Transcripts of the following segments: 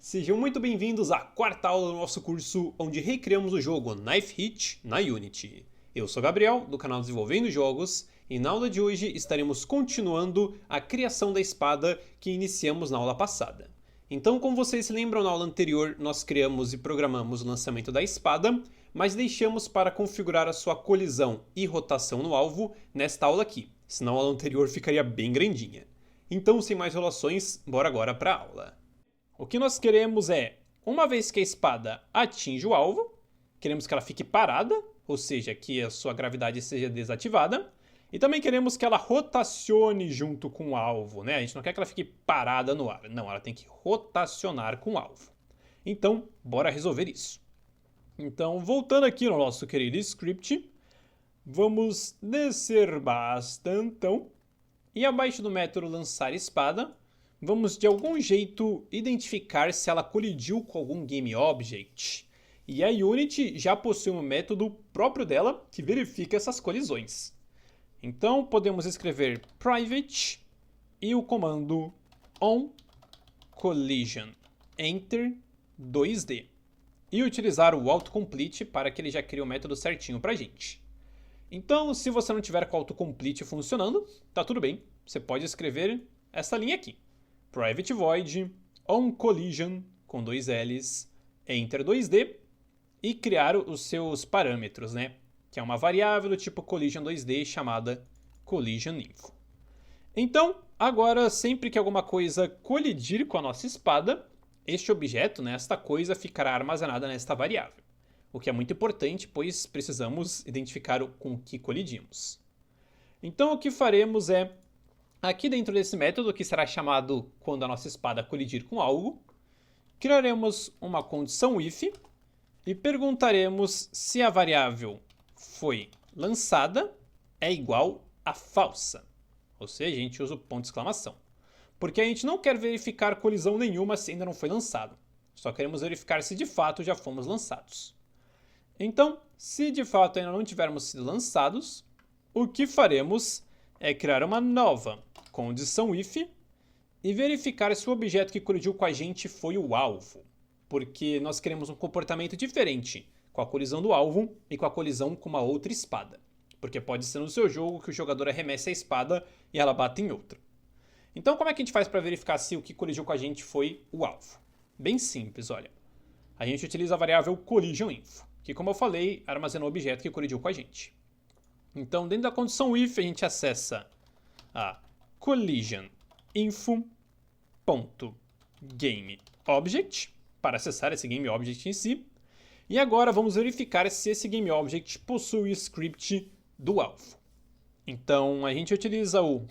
Sejam muito bem-vindos à quarta aula do nosso curso, onde recriamos o jogo Knife Hit na Unity. Eu sou Gabriel, do canal Desenvolvendo Jogos, e na aula de hoje estaremos continuando a criação da espada que iniciamos na aula passada. Então, como vocês se lembram, na aula anterior nós criamos e programamos o lançamento da espada, mas deixamos para configurar a sua colisão e rotação no alvo nesta aula aqui, senão a aula anterior ficaria bem grandinha. Então, sem mais enrolações, bora agora para a aula. O que nós queremos é, uma vez que a espada atinge o alvo, queremos que ela fique parada, ou seja, que a sua gravidade seja desativada, e também queremos que ela rotacione junto com o alvo, né? A gente não quer que ela fique parada no ar, não, ela tem que rotacionar com o alvo. Então, bora resolver isso. Então, voltando aqui no nosso querido script, vamos descer bastantão, e abaixo do método lançar espada, vamos de algum jeito identificar se ela colidiu com algum GameObject. E a Unity já possui um método próprio dela que verifica essas colisões. Então podemos escrever private e o comando onCollision, Enter 2D. E utilizar o autocomplete para que ele já crie o método certinho pra gente. Então, se você não tiver com o autocomplete funcionando, tá tudo bem. Você pode escrever essa linha aqui. Private void onCollision, com dois L's, Enter 2D, e criar os seus parâmetros, né? Que é uma variável do tipo collision 2D chamada collisionInfo. Então, agora, sempre que alguma coisa colidir com a nossa espada, este objeto, né, esta coisa, ficará armazenada nesta variável. O que é muito importante, pois precisamos identificar com o que colidimos. Então, o que faremos é, aqui dentro desse método, que será chamado quando a nossa espada colidir com algo, criaremos uma condição if e perguntaremos se a variável foi lançada é igual a falsa. Ou seja, a gente usa o ponto de exclamação. Porque a gente não quer verificar colisão nenhuma se ainda não foi lançado. Só queremos verificar se de fato já fomos lançados. Então, se de fato ainda não tivermos sido lançados, o que faremos é criar uma nova condição if e verificar se o objeto que colidiu com a gente foi o alvo, porque nós queremos um comportamento diferente com a colisão do alvo e com a colisão com uma outra espada, porque pode ser no seu jogo que o jogador arremesse a espada e ela bate em outra. Então, como é que a gente faz para verificar se o que colidiu com a gente foi o alvo? Bem simples, olha. A gente utiliza a variável collisionInfo, que, como eu falei, armazena o objeto que colidiu com a gente. Então, dentro da condição if, a gente acessa a collision.info.GameObject para acessar esse GameObject em si. E agora vamos verificar se esse GameObject possui o script do alvo. Então, a gente utiliza o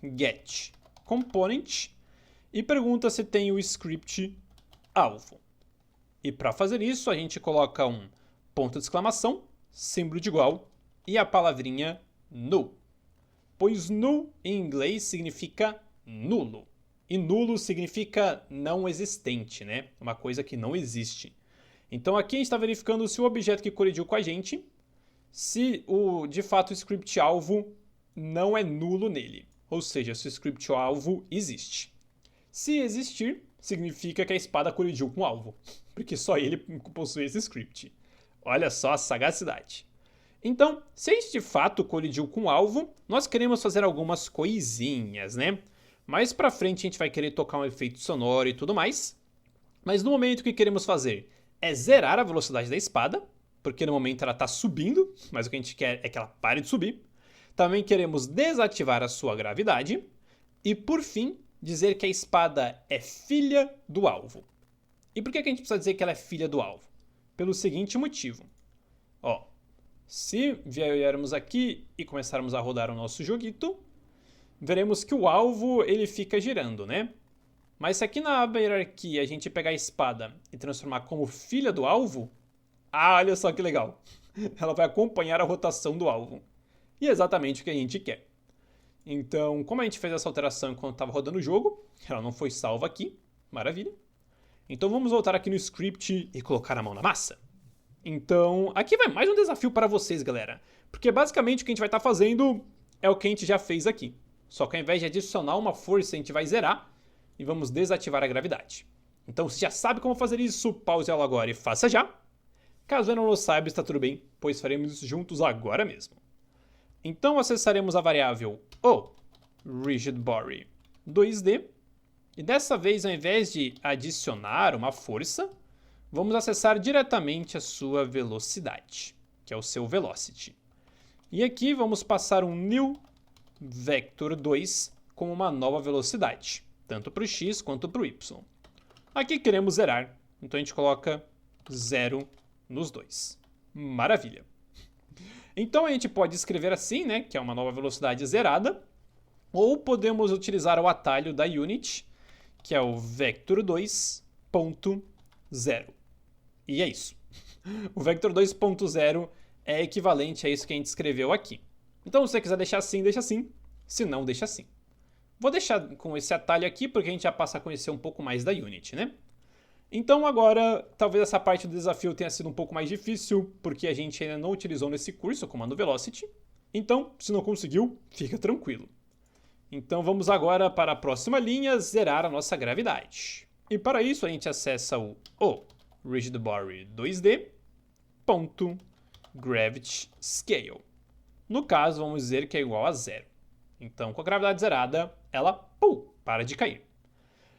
getComponent e pergunta se tem o script alvo. E para fazer isso, a gente coloca um ponto de exclamação, símbolo de igual e a palavrinha null. Pois null em inglês significa nulo. E nulo significa não existente, né? Uma coisa que não existe. Então aqui a gente está verificando se o objeto que colidiu com a gente, se de fato o script alvo não é nulo nele. Ou seja, se o script alvo existe. Se existir, significa que a espada colidiu com o alvo. Porque só ele possui esse script. Olha só a sagacidade. Então, se a gente de fato colidiu com o alvo, nós queremos fazer algumas coisinhas, né? Mais pra frente a gente vai querer tocar um efeito sonoro e tudo mais. Mas no momento o que queremos fazer é zerar a velocidade da espada, porque no momento ela está subindo, mas o que a gente quer é que ela pare de subir. Também queremos desativar a sua gravidade. E por fim, dizer que a espada é filha do alvo. E por que a gente precisa dizer que ela é filha do alvo? Pelo seguinte motivo. Ó, se viermos aqui e começarmos a rodar o nosso joguito, veremos que o alvo ele fica girando, né? Mas se aqui na aba hierarquia a gente pegar a espada e transformar como filha do alvo, olha só que legal. Ela vai acompanhar a rotação do alvo. E é exatamente o que a gente quer. Então, como a gente fez essa alteração enquanto estava rodando o jogo, ela não foi salva aqui, maravilha. Então vamos voltar aqui no script e colocar a mão na massa. Então, aqui vai mais um desafio para vocês, galera. Porque basicamente o que a gente vai estar fazendo é o que a gente já fez aqui. Só que ao invés de adicionar uma força, a gente vai zerar e vamos desativar a gravidade. Então, se já sabe como fazer isso, pause ela agora e faça já. Caso ainda não saiba, está tudo bem, pois faremos isso juntos agora mesmo. Então, acessaremos a variável rigidBody 2D, e dessa vez, ao invés de adicionar uma força, vamos acessar diretamente a sua velocidade, que é o seu velocity. E aqui vamos passar um new vector 2 com uma nova velocidade, tanto para o x quanto para o y. Aqui queremos zerar, então a gente coloca 0 nos dois. Maravilha! Então a gente pode escrever assim, né, que é uma nova velocidade zerada, ou podemos utilizar o atalho da Unity, que é o vector 2.0. E é isso. O vector 2.0 é equivalente a isso que a gente escreveu aqui. Então se você quiser deixar assim, deixa assim. Se não, deixa assim. Vou deixar com esse atalho aqui porque a gente já passa a conhecer um pouco mais da Unity, né? Então agora, talvez essa parte do desafio tenha sido um pouco mais difícil, porque a gente ainda não utilizou nesse curso o comando Velocity. Então, se não conseguiu, fica tranquilo. Então vamos agora para a próxima linha, zerar a nossa gravidade. E para isso a gente acessa o rigidBody 2D.gravity scale. No caso, vamos dizer que é igual a 0. Então, com a gravidade zerada, ela para de cair.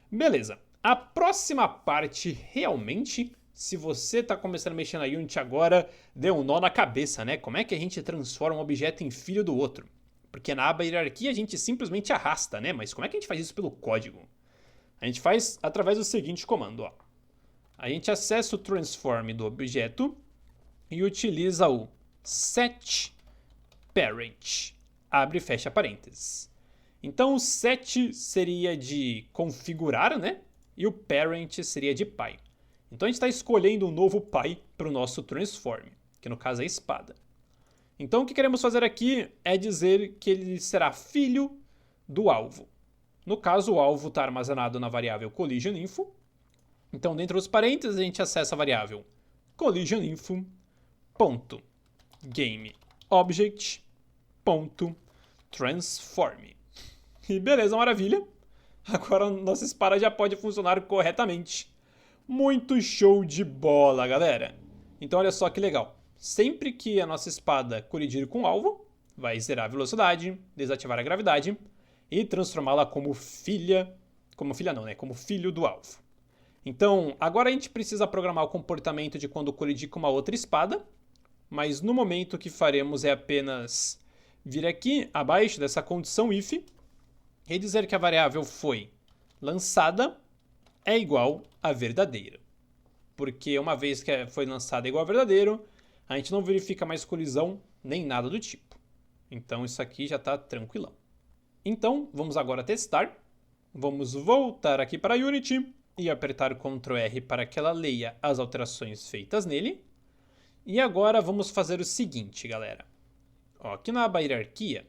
Beleza. A próxima parte, realmente, se você está começando a mexer na Unity agora, deu um nó na cabeça, né? Como é que a gente transforma um objeto em filho do outro? Porque na aba hierarquia a gente simplesmente arrasta, né? Mas como é que a gente faz isso pelo código? A gente faz através do seguinte comando, ó. A gente acessa o transform do objeto e utiliza o setParent. Abre e fecha parênteses. Então o set seria de configurar, né? E o parent seria de pai. Então a gente está escolhendo um novo pai para o nosso transform, que no caso é a espada. Então o que queremos fazer aqui é dizer que ele será filho do alvo. No caso, o alvo está armazenado na variável collisionInfo. Então dentro dos parênteses a gente acessa a variável collisionInfo.gameObject.transform. E beleza, maravilha. Agora nossa espada já pode funcionar corretamente. Muito show de bola, galera. Então olha só que legal. Sempre que a nossa espada colidir com o alvo, vai zerar a velocidade, desativar a gravidade e transformá-la como filha... Como filha não, né? Como filho do alvo. Então, agora a gente precisa programar o comportamento de quando colidir com uma outra espada, mas no momento o que faremos é apenas vir aqui abaixo dessa condição if e dizer que a variável foi lançada é igual a verdadeira. Porque uma vez que foi lançada igual a verdadeiro, a gente não verifica mais colisão nem nada do tipo. Então isso aqui já está tranquilão. Então vamos agora testar. Vamos voltar aqui para a Unity e apertar Ctrl R para que ela leia as alterações feitas nele. E agora vamos fazer o seguinte, galera. Ó, aqui na aba hierarquia,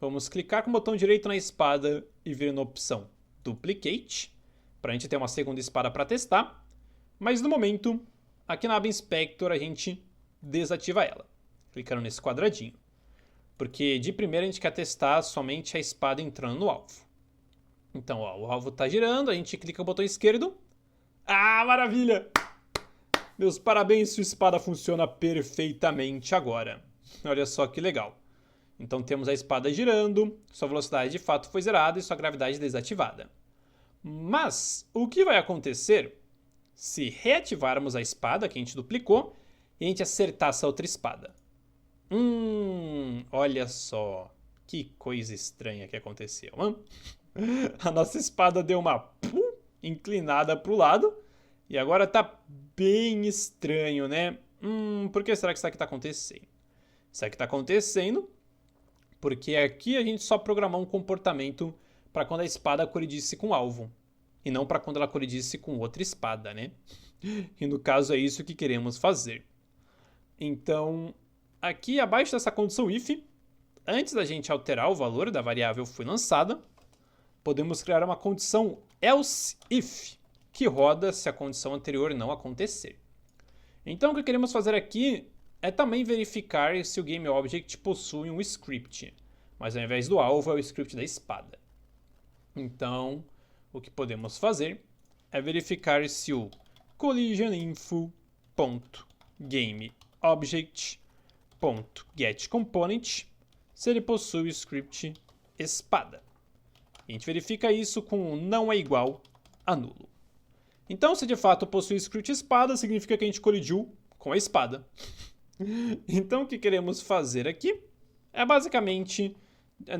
vamos clicar com o botão direito na espada e vir na opção Duplicate, para a gente ter uma segunda espada para testar. Mas no momento, aqui na aba Inspector, a gente desativa ela, clicando nesse quadradinho. Porque de primeira a gente quer testar somente a espada entrando no alvo. Então, ó, o alvo está girando, a gente clica no botão esquerdo. Ah, maravilha! Meus parabéns, sua espada funciona perfeitamente agora. Olha só que legal. Então temos a espada girando, sua velocidade de fato foi zerada e sua gravidade desativada. Mas o que vai acontecer se reativarmos a espada que a gente duplicou e a gente acertar essa outra espada? Olha só que coisa estranha que aconteceu. Hein? A nossa espada deu uma inclinada para o lado e agora tá bem estranho, né? Por que será que isso aqui está acontecendo? Isso aqui está acontecendo porque aqui a gente só programou um comportamento para quando a espada colidisse com o alvo e não para quando ela colidisse com outra espada, né? E no caso é isso que queremos fazer. Então, aqui abaixo dessa condição if, antes da gente alterar o valor da variável foi lançada, podemos criar uma condição else if, que roda se a condição anterior não acontecer. Então o que queremos fazer aqui é também verificar se o GameObject possui um script, mas ao invés do alvo é o script da espada. Então o que podemos fazer é verificar se o collisioninfo.gameObject.getComponent se ele possui o script espada. E a gente verifica isso com o não é igual a nulo. Então, se de fato possui o script espada, significa que a gente colidiu com a espada. Então, o que queremos fazer aqui é basicamente...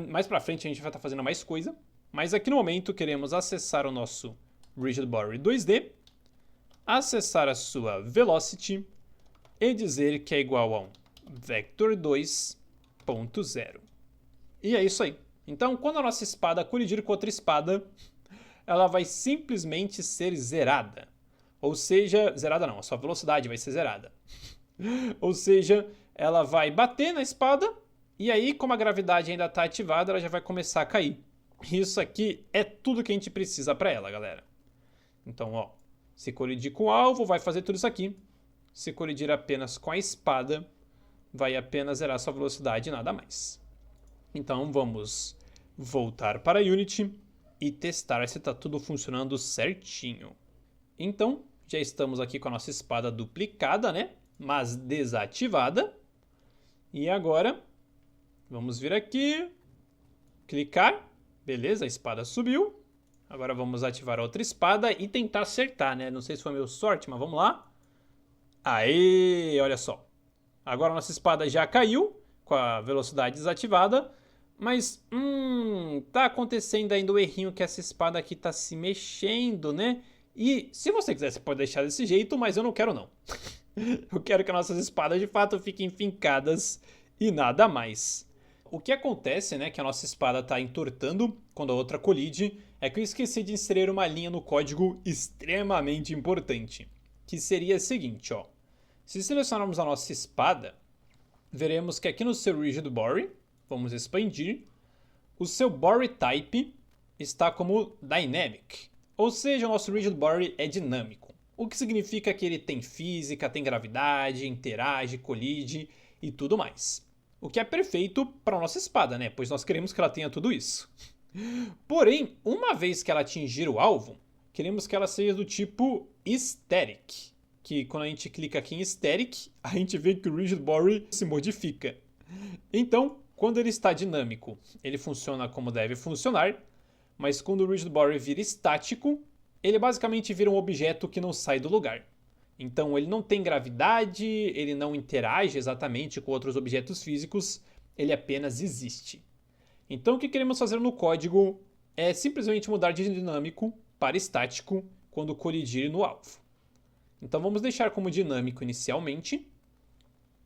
Mais pra frente a gente vai estar fazendo mais coisa, mas aqui no momento queremos acessar o nosso Rigid Body 2D, acessar a sua Velocity e dizer que é igual a um Vector2.0. E é isso aí. Então, quando a nossa espada colidir com outra espada, ela vai simplesmente ser zerada. Ou seja, zerada não, a sua velocidade vai ser zerada. Ou seja, ela vai bater na espada e aí, como a gravidade ainda está ativada, ela já vai começar a cair. Isso aqui é tudo que a gente precisa para ela, galera. Então, ó, se colidir com o alvo, vai fazer tudo isso aqui. Se colidir apenas com a espada, vai apenas zerar sua velocidade e nada mais. Então, vamos voltar para a Unity e testar se está tudo funcionando certinho. Então, já estamos aqui com a nossa espada duplicada, né? Mas desativada. E agora, vamos vir aqui, clicar. Beleza, a espada subiu. Agora vamos ativar a outra espada e tentar acertar, né? Não sei se foi meu sorte, mas vamos lá. Aê, olha só. Agora a nossa espada já caiu, com a velocidade desativada. Mas, tá acontecendo ainda o errinho que essa espada aqui tá se mexendo, né? E se você quiser, você pode deixar desse jeito, mas eu não quero não. Eu quero que as nossas espadas de fato fiquem fincadas e nada mais. O que acontece, né, que a nossa espada está entortando quando a outra colide, é que eu esqueci de inserir uma linha no código extremamente importante, que seria a seguinte, ó. Se selecionarmos a nossa espada, veremos que aqui no seu Rigid Body, vamos expandir, o seu Body Type está como Dynamic, ou seja, o nosso Rigid Body é dinâmico, o que significa que ele tem física, tem gravidade, interage, colide e tudo mais. O que é perfeito para a nossa espada, né? Pois nós queremos que ela tenha tudo isso. Porém, uma vez que ela atingir o alvo, queremos que ela seja do tipo Static. Que quando a gente clica aqui em Static, a gente vê que o Rigid Body se modifica. Então, quando ele está dinâmico, ele funciona como deve funcionar. Mas quando o Rigid Body vira estático, ele basicamente vira um objeto que não sai do lugar. Então ele não tem gravidade, ele não interage exatamente com outros objetos físicos, ele apenas existe. Então o que queremos fazer no código é simplesmente mudar de dinâmico para estático quando colidir no alvo. Então vamos deixar como dinâmico inicialmente.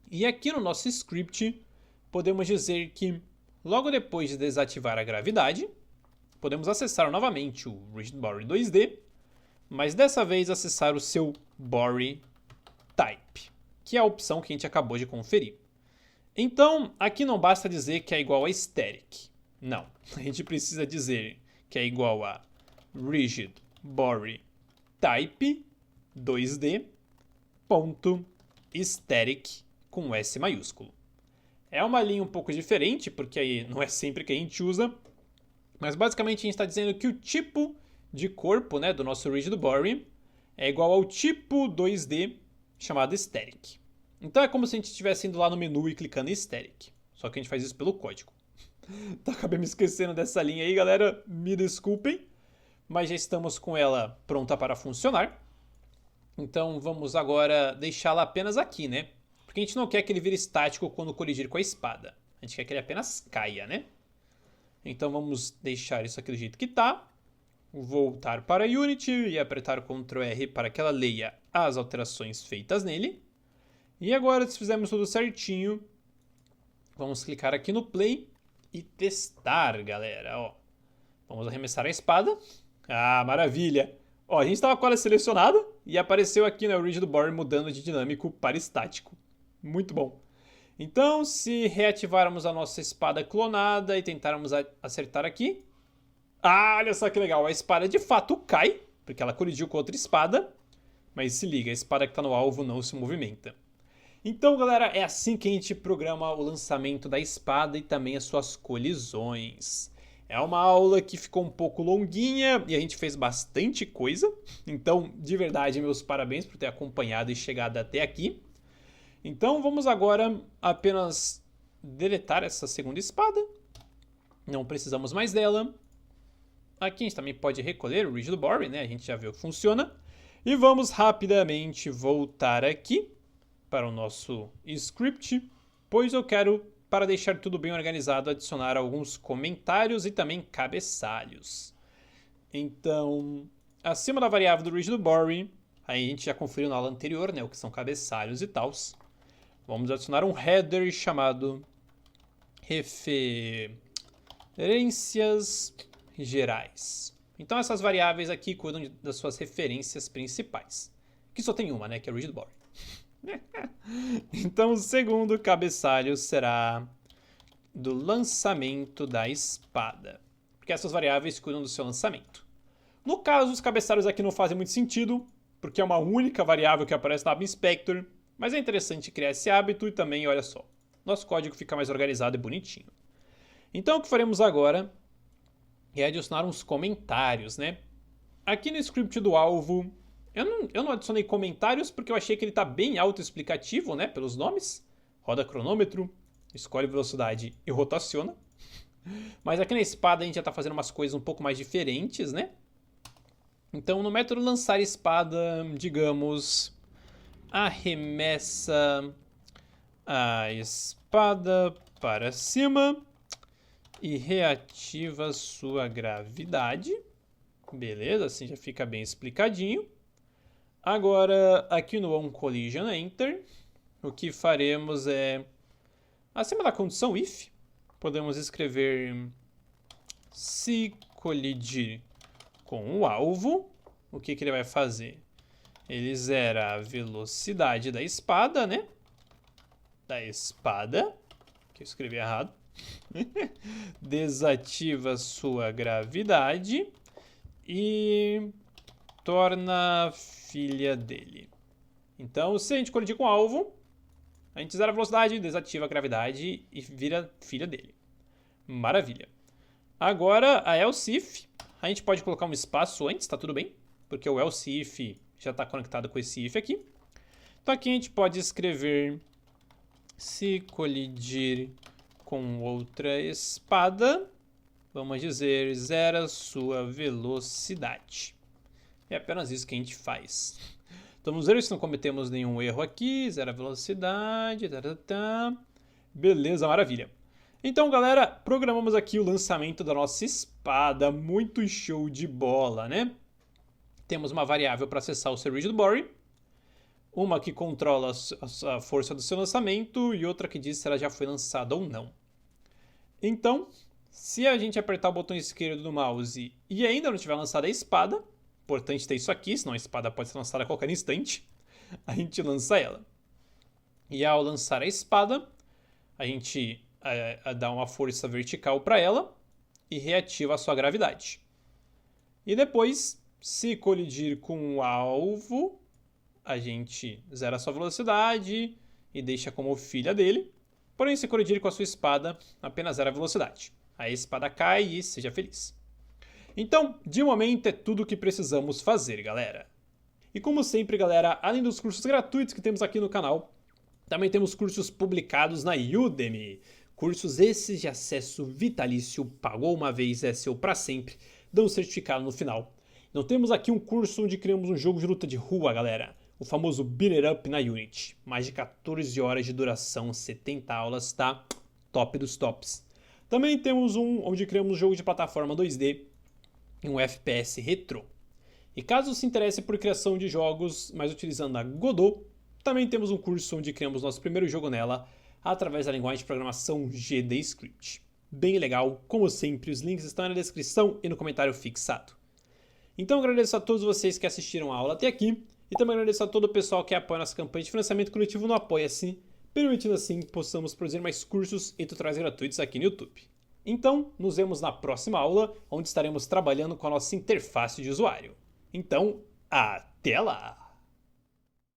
E aqui no nosso script podemos dizer que logo depois de desativar a gravidade, podemos acessar novamente o Rigid Body 2D, mas dessa vez acessar o seu Body Type, que é a opção que a gente acabou de conferir. Então, aqui não basta dizer que é igual a Static. Não, a gente precisa dizer que é igual a Rigid Body Type 2D.static com S maiúsculo. É uma linha um pouco diferente, porque aí não é sempre que a gente usa, mas basicamente a gente está dizendo que o tipo de corpo, né, do nosso Rigid Body é igual ao tipo 2D chamado Static. Então é como se a gente estivesse indo lá no menu e clicando em Static. Só que a gente faz isso pelo código. Então acabei me esquecendo dessa linha aí, galera. Me desculpem. Mas já estamos com ela pronta para funcionar. Então vamos agora deixá-la apenas aqui, né? Porque a gente não quer que ele vire estático quando colidir com a espada. A gente quer que ele apenas caia, né? Então vamos deixar isso aqui do jeito que está. Voltar para a Unity e apertar Ctrl R para que ela leia as alterações feitas nele. E agora, se fizermos tudo certinho, vamos clicar aqui no Play e testar, galera. Ó, vamos arremessar a espada. Ah, maravilha! Ó, a gente estava com ela selecionada e apareceu aqui no Rigid Body mudando de dinâmico para estático. Muito bom. Então, se reativarmos a nossa espada clonada e tentarmos acertar aqui... Ah, olha só que legal, a espada de fato cai, porque ela colidiu com outra espada, mas se liga, a espada que está no alvo não se movimenta. Então, galera, é assim que a gente programa o lançamento da espada e também as suas colisões. É uma aula que ficou um pouco longuinha e a gente fez bastante coisa. Então, de verdade, meus parabéns por ter acompanhado e chegado até aqui. Então, vamos agora apenas deletar essa segunda espada. Não precisamos mais dela. Aqui a gente também pode recolher o Rigid Body, né? A gente já viu que funciona. E vamos rapidamente voltar aqui para o nosso script, pois eu quero, para deixar tudo bem organizado, adicionar alguns comentários e também cabeçalhos. Então, acima da variável do Rigid Body, aí a gente já conferiu na aula anterior, né, o que são cabeçalhos e tals. Vamos adicionar um header chamado referências gerais. Então essas variáveis aqui cuidam das suas referências principais. Que só tem uma, né? Que é o Rigid Body. Então o segundo cabeçalho será do lançamento da espada. Porque essas variáveis cuidam do seu lançamento. No caso, os cabeçalhos aqui não fazem muito sentido, porque é uma única variável que aparece na aba Inspector. Mas é interessante criar esse hábito e também, olha só, nosso código fica mais organizado e bonitinho. Então o que faremos agora é adicionar uns comentários, né? Aqui no script do alvo, eu não adicionei comentários porque eu achei que ele está bem autoexplicativo, né? Pelos nomes. Roda cronômetro, escolhe velocidade e rotaciona. Mas aqui na espada a gente já está fazendo umas coisas um pouco mais diferentes, né? Então no método lançar espada, digamos, arremessa a espada para cima e reativa sua gravidade. Beleza, assim já fica bem explicadinho. Agora, aqui no onCollision Enter, o que faremos é, acima da condição if, podemos escrever se colidir com o alvo, o que ele vai fazer? Ele zera a velocidade da espada, né? Da espada, que eu escrevi errado. Desativa sua gravidade e torna filha dele. Então, se a gente colidir com o alvo, a gente zera a velocidade, desativa a gravidade e vira filha dele. Maravilha. Agora, a else if, a gente pode colocar um espaço antes, tá tudo bem? Porque o else if já está conectado com esse if aqui. Então aqui a gente pode escrever se colidir com outra espada, vamos dizer, zera sua velocidade. É apenas isso que a gente faz. Então vamos ver se não cometemos nenhum erro aqui. Zera a velocidade. Beleza, maravilha. Então, galera, programamos aqui o lançamento da nossa espada. Muito show de bola, né? Temos uma variável para acessar o seu Rigid Body, uma que controla a força do seu lançamento e outra que diz se ela já foi lançada ou não. Então, se a gente apertar o botão esquerdo do mouse e ainda não tiver lançado a espada, importante ter isso aqui, senão a espada pode ser lançada a qualquer instante, a gente lança ela. E ao lançar a espada, a gente dá uma força vertical para ela e reativa a sua gravidade. E depois, se colidir com o alvo, a gente zera a sua velocidade e deixa como filha dele. Porém, se colidir com a sua espada, apenas zera a velocidade. A espada cai e seja feliz. Então, de momento é tudo o que precisamos fazer, galera. E como sempre, galera, além dos cursos gratuitos que temos aqui no canal, também temos cursos publicados na Udemy. Cursos esses de acesso vitalício, pagou uma vez, é seu para sempre, dão um certificado no final. Então temos aqui um curso onde criamos um jogo de luta de rua, galera. O famoso Beat It Up na Unity. Mais de 14 horas de duração, 70 aulas, tá? Top dos tops. Também temos um onde criamos um jogo de plataforma 2D e um FPS retrô. E caso se interesse por criação de jogos, mas utilizando a Godot, também temos um curso onde criamos nosso primeiro jogo nela, através da linguagem de programação GDScript. Bem legal, como sempre, os links estão na descrição e no comentário fixado. Então agradeço a todos vocês que assistiram a aula até aqui, e também agradeço a todo o pessoal que apoia nossa campanha de financiamento coletivo no Apoia-se, permitindo assim que possamos produzir mais cursos e tutoriais gratuitos aqui no YouTube. Então, nos vemos na próxima aula, onde estaremos trabalhando com a nossa interface de usuário. Então, até lá!